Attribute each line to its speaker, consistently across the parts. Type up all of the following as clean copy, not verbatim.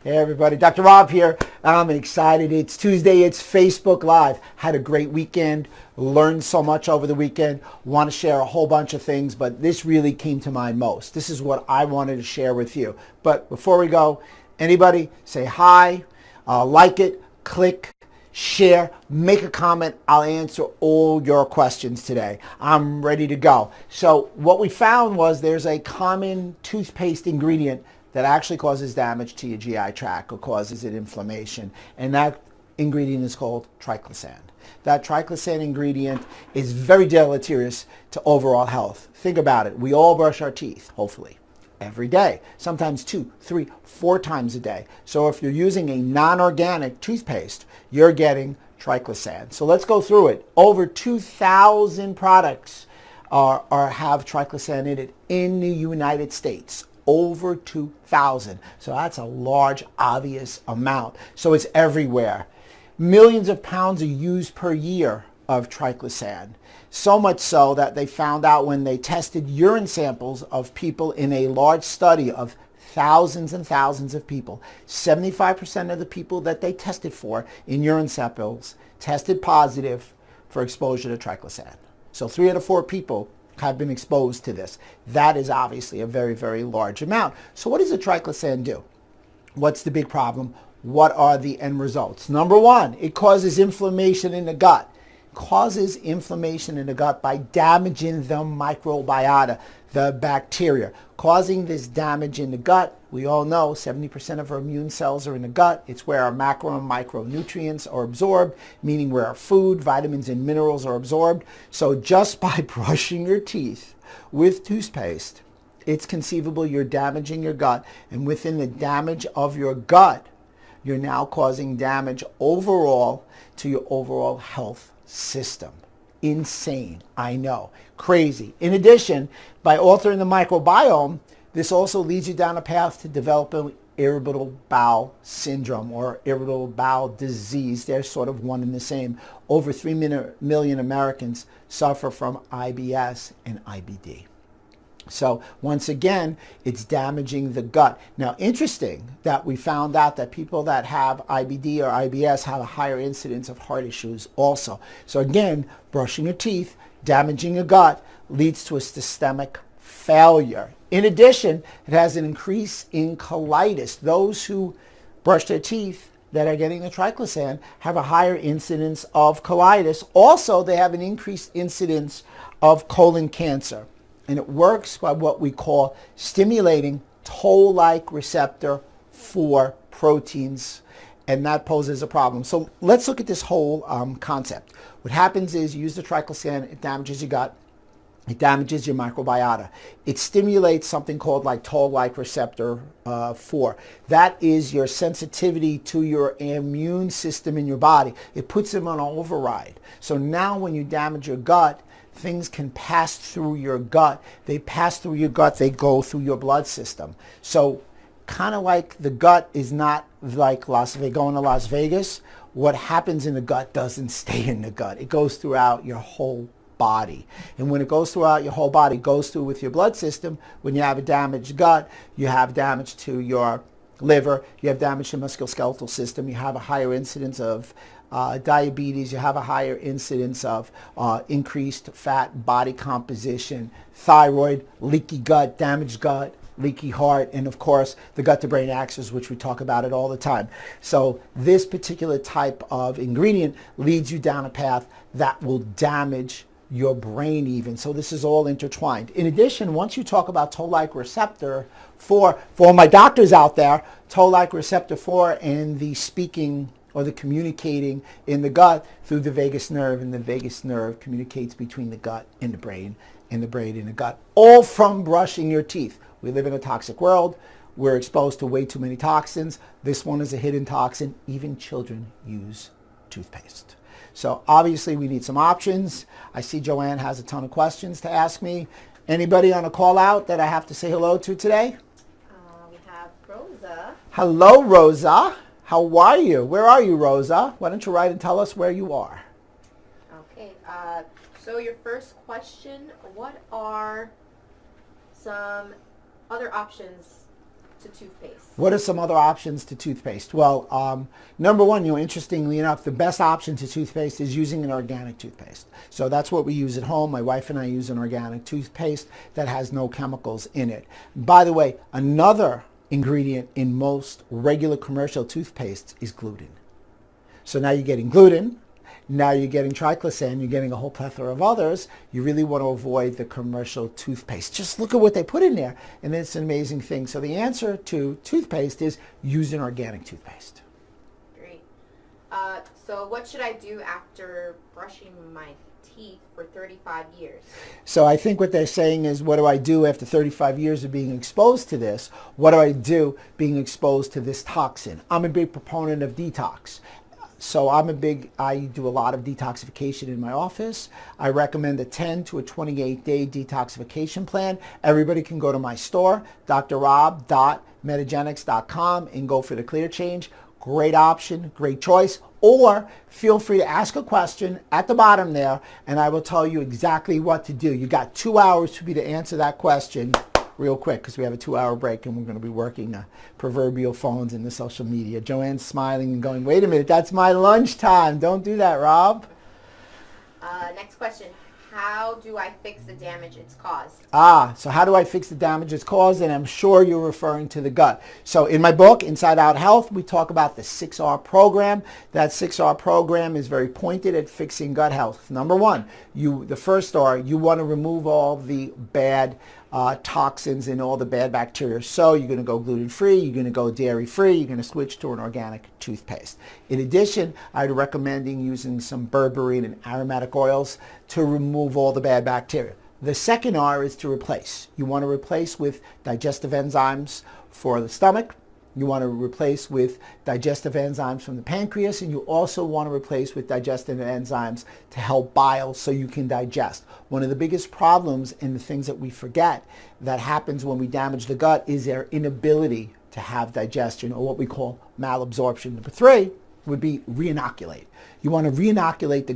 Speaker 1: Hey everybody, Dr. Rob here. I'm excited. It's Tuesday, it's Facebook Live. Had a great weekend, learned so much over the weekend. Want to share a whole bunch of things, but this really came to mind most. This is what I wanted to share with you. But before we go, anybody say hi, like it, click, share, make a comment. I'll answer all your questions today. I'm ready to go. So what we found was there's a common toothpaste ingredient that actually causes damage to your GI tract or causes it inflammation. And that ingredient is called Triclosan. That Triclosan ingredient is very deleterious to overall health. Think about it. We all brush our teeth, hopefully, every day, sometimes 2, 3, 4 times a day. So if you're using a non-organic toothpaste, you're getting Triclosan. So let's go through it. Over 2,000 products have Triclosan in it in the United States. Over 2,000. So that's a large, obvious amount. So it's everywhere. Millions of pounds are used per year of Triclosan. So much so that they found out when they tested urine samples of people in a large study of thousands and thousands of people, 75% of the people that they tested for in urine samples tested positive for exposure to Triclosan. So 3 out of 4 people have been exposed to this. That is obviously a very, very large amount. So what does the Triclosan do? What's the big problem? What are the end results? Number one, it causes inflammation in the gut. Causes inflammation in the gut by damaging the microbiota, the bacteria. Causing this damage in the gut, we all know 70% of our immune cells are in the gut. It's where our macro and micronutrients are absorbed, meaning where our food, vitamins, and minerals are absorbed. So just by brushing your teeth with toothpaste, it's conceivable you're damaging your gut. And within the damage of your gut, you're now causing damage overall to your overall health system. Insane, I know, crazy. In addition, by altering the microbiome, this also leads you down a path to developing irritable bowel syndrome or irritable bowel disease. They're sort of one and the same. Over 3 million Americans suffer from IBS and IBD. So once again, it's damaging the gut. Now, interesting that we found out that people that have IBD or IBS have a higher incidence of heart issues also. So again, brushing your teeth, damaging your gut leads to a systemic failure. In addition, it has an increase in colitis. Those who brush their teeth that are getting the Triclosan have a higher incidence of colitis. Also, they have an increased incidence of colon cancer. And it works by what we call stimulating toll-like receptor for proteins, and that poses a problem. So let's look at this whole concept. What happens is you use the Triclosan, it damages your gut, it damages your microbiota. It stimulates something called like toll-like receptor 4. That is your sensitivity to your immune system in your body. It puts them on override. So now when you damage your gut, things can pass through your gut. They pass through your gut, they go through your blood system. So kind of like the gut is not like going to Las Vegas. What happens in the gut doesn't stay in the gut. It goes throughout your whole body. And when it goes throughout your whole body, it goes through with your blood system. When you have a damaged gut, you have damage to your liver, you have damage to the musculoskeletal system, you have a higher incidence of diabetes, you have a higher incidence of increased fat body composition, thyroid, leaky gut, damaged gut, leaky heart, and of course the gut-to-brain axis, which we talk about it all the time. So this particular type of ingredient leads you down a path that will damage your brain even. So this is all intertwined. In addition, once you talk about toll-like receptor 4, for all my doctors out there, toll-like receptor 4 and the speaking or the communicating in the gut through the vagus nerve, and the vagus nerve communicates between the gut and the brain, and the brain and the gut, all from brushing your teeth. We live in a toxic world. We're exposed to way too many toxins. This one is a hidden toxin. Even children use toothpaste. So obviously we need some options. I see Joanne has a ton of questions to ask me. Anybody on a call out that I have to say hello to today?
Speaker 2: We have Rosa.
Speaker 1: Hello, Rosa. How are you? Where are you, Rosa? Why don't you write and tell us where you are?
Speaker 2: Okay, so your first question, what are some other options to toothpaste?
Speaker 1: What are some other options to toothpaste? Well, number one, interestingly enough, the best option to toothpaste is using an organic toothpaste. So that's what we use at home. My wife and I use an organic toothpaste that has no chemicals in it. By the way, another ingredient in most regular commercial toothpastes is gluten. So now you're getting gluten. Now you're getting Triclosan, you're getting a whole plethora of others. You really want to avoid the commercial toothpaste. Just look at what they put in there, and it's an amazing thing. So the answer to toothpaste is use an organic toothpaste.
Speaker 2: Great. So what should I do after brushing my teeth for 35 years?
Speaker 1: So I think what they're saying is, what do I do after 35 years of being exposed to this? What do I do being exposed to this toxin? I'm a big proponent of detox. So I do a lot of detoxification in my office. I recommend a 10 to a 28-day detoxification plan. Everybody can go to my store, drrob.metagenics.com, and go for the clear change. Great option, great choice. Or feel free to ask a question at the bottom there, and I will tell you exactly what to do. You got 2 hours for me to answer that question real quick, because we have a 2-hour break and we're going to be working the proverbial phones and the social media. Joanne's smiling and going, wait a minute, that's my lunchtime. Don't do that, Rob.
Speaker 2: Next question. How do I fix the damage it's caused?
Speaker 1: So how do I fix the damage it's caused? And I'm sure you're referring to the gut. So in my book, Inside Out Health, we talk about the 6R program. That 6R program is very pointed at fixing gut health. Number one, the first R, you want to remove all the bad toxins and all the bad bacteria. So you're going to go gluten-free, you're going to go dairy-free, you're going to switch to an organic toothpaste. In addition, I'd recommend using some berberine and aromatic oils to remove all the bad bacteria. The second R is to replace. You want to replace with digestive enzymes for the stomach. You want to replace with digestive enzymes from the pancreas, and you also want to replace with digestive enzymes to help bile so you can digest. One of the biggest problems and the things that we forget that happens when we damage the gut is their inability to have digestion, or what we call malabsorption. Number three would be reinoculate. You want to reinoculate the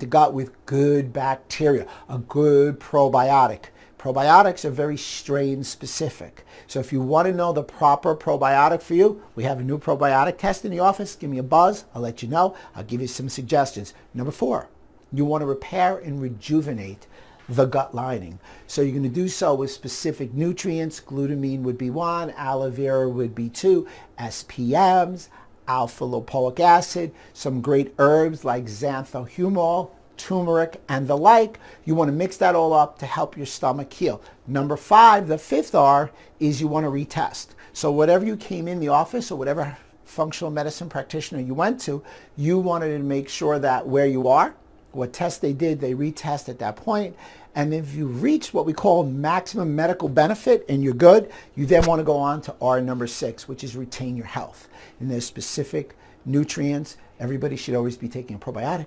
Speaker 1: gut with good bacteria, a good probiotic. Probiotics are very strain specific. So if you want to know the proper probiotic for you, we have a new probiotic test in the office. Give me a buzz. I'll let you know. I'll give you some suggestions. Number four, you want to repair and rejuvenate the gut lining. So you're going to do so with specific nutrients. Glutamine would be one, aloe vera would be two, SPMs, alpha lipoic acid, some great herbs like xanthohumol, turmeric, and the like. You want to mix that all up to help your stomach heal. Number five, the fifth R, is you want to retest. So whatever you came in the office or whatever functional medicine practitioner you went to, you wanted to make sure that where you are, what test they did, they retest at that point. And if you reach what we call maximum medical benefit and you're good, you then want to go on to R number 6, which is retain your health. And there's specific nutrients. Everybody should always be taking a probiotic,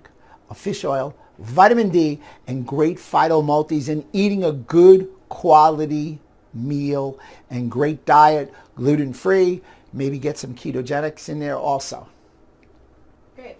Speaker 1: a fish oil, vitamin D, and great phytomultis, and eating a good quality meal and great diet, gluten-free. Maybe get some ketogenics in there also.
Speaker 2: Great.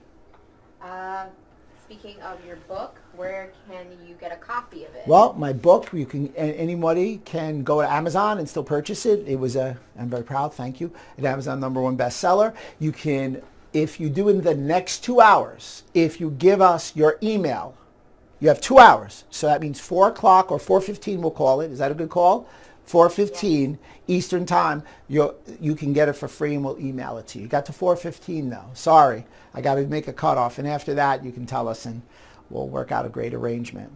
Speaker 2: Speaking of your book, where can you get a copy of it?
Speaker 1: Well, my book, anybody can go to Amazon and still purchase it. I'm very proud, thank you, an Amazon #1 bestseller. You can, if you do in the next 2 hours, if you give us your email, you have 2 hours. So that means 4 o'clock or 4:15 we'll call it. Is that a good call? 4:15 Eastern time, you can get it for free and we'll email it to you. You got to 4:15 though. Sorry, I got to make a cutoff. And after that, you can tell us and we'll work out a great arrangement.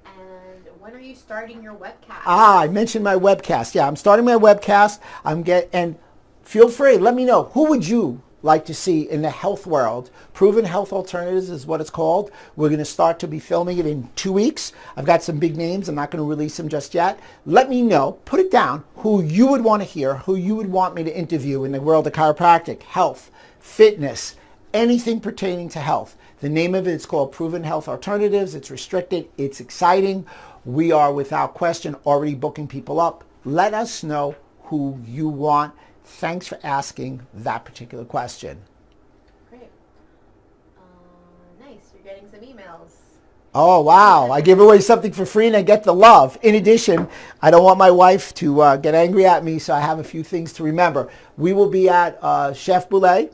Speaker 2: And when are you starting your webcast?
Speaker 1: I mentioned my webcast. Yeah, I'm starting my webcast. And feel free, let me know, who would you like to see in the health world? Proven Health Alternatives is what it's called. We're going to start to be filming it in 2 weeks. I've got some big names. I'm not going to release them just yet. Let me know, put it down, who you would want to hear, who you would want me to interview in the world of chiropractic, health, fitness, anything pertaining to health. The name of it is called Proven Health Alternatives. It's restricted. It's exciting. We are, without question, already booking people up. Let us know who you want. Thanks for asking that particular question.
Speaker 2: Great. Nice. You're getting some emails.
Speaker 1: Oh, wow. I give away something for free and I get the love. In addition, I don't want my wife to get angry at me, so I have a few things to remember. We will be at Chef Boulet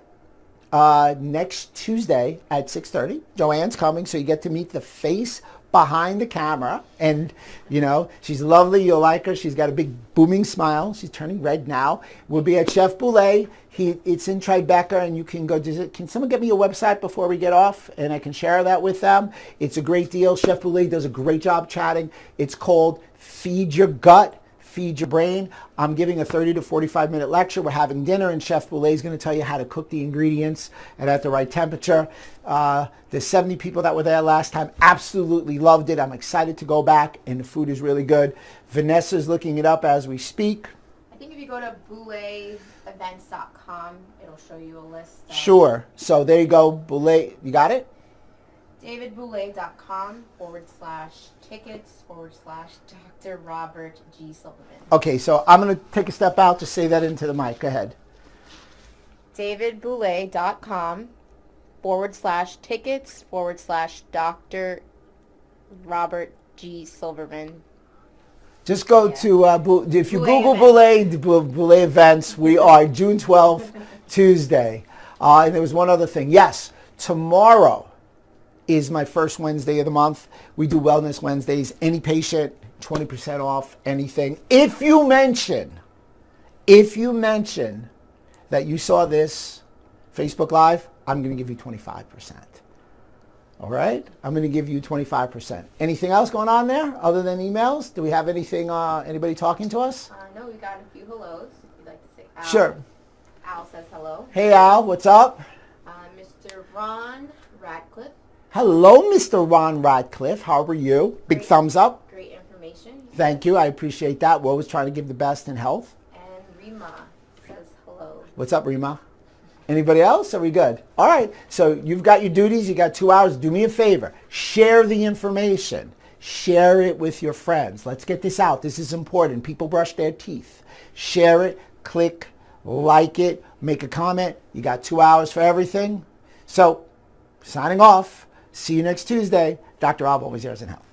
Speaker 1: next Tuesday at 6:30. Joanne's coming, so you get to meet the face behind the camera. And, you know, she's lovely. You'll like her. She's got a big booming smile. She's turning red now. We'll be at Chef Boulet. It's in Tribeca, and you can go visit. Can someone get me a website before we get off, and I can share that with them? It's a great deal. Chef Boulet does a great job chatting. It's called Feed Your Gut, Feed Your Brain. I'm giving a 30 to 45 minute lecture. We're having dinner, and Chef Boulet is going to tell you how to cook the ingredients and at the right temperature. The 70 people that were there last time absolutely loved it. I'm excited to go back, and the food is really good. Vanessa's looking it up as we speak.
Speaker 2: I think if you go to bouletevents.com, it'll show you a list.
Speaker 1: Sure. So there you go. Boulet. You got it?
Speaker 2: davidboulet.com/tickets/Dr. Robert G. Silverman.
Speaker 1: Okay, so I'm going to take a step out to say that into the mic. Go ahead.
Speaker 2: davidboulet.com/tickets/Dr. Robert G. Silverman.
Speaker 1: Just go to, if you
Speaker 2: Boulet
Speaker 1: Google Boulet events, we are June 12th, Tuesday. And there was one other thing. Yes, tomorrow is my first Wednesday of the month. We do Wellness Wednesdays. Any patient, 20% off anything. If you mention that you saw this Facebook Live, I'm going to give you 25%. All right? I'm going to give you 25%. Anything else going on there other than emails? Do we have anything, anybody talking to us?
Speaker 2: No, we got a few hellos, if you'd like to say. Al,
Speaker 1: Sure.
Speaker 2: Al says hello.
Speaker 1: Hey, Al. What's up?
Speaker 2: Mr. Ron Radcliffe.
Speaker 1: Hello, Mr. Ron Radcliffe. How are you? Big thumbs up.
Speaker 2: Great information.
Speaker 1: Thank you. I appreciate that. We're always trying to give the best in health.
Speaker 2: And Rima says hello.
Speaker 1: What's up, Rima? Anybody else? Are we good? All right. So you've got your duties. You got 2 hours. Do me a favor. Share the information. Share it with your friends. Let's get this out. This is important. People brush their teeth. Share it. Click. Like it. Make a comment. You got 2 hours for everything. So signing off. See you next Tuesday. Dr. Rob, always yours in health.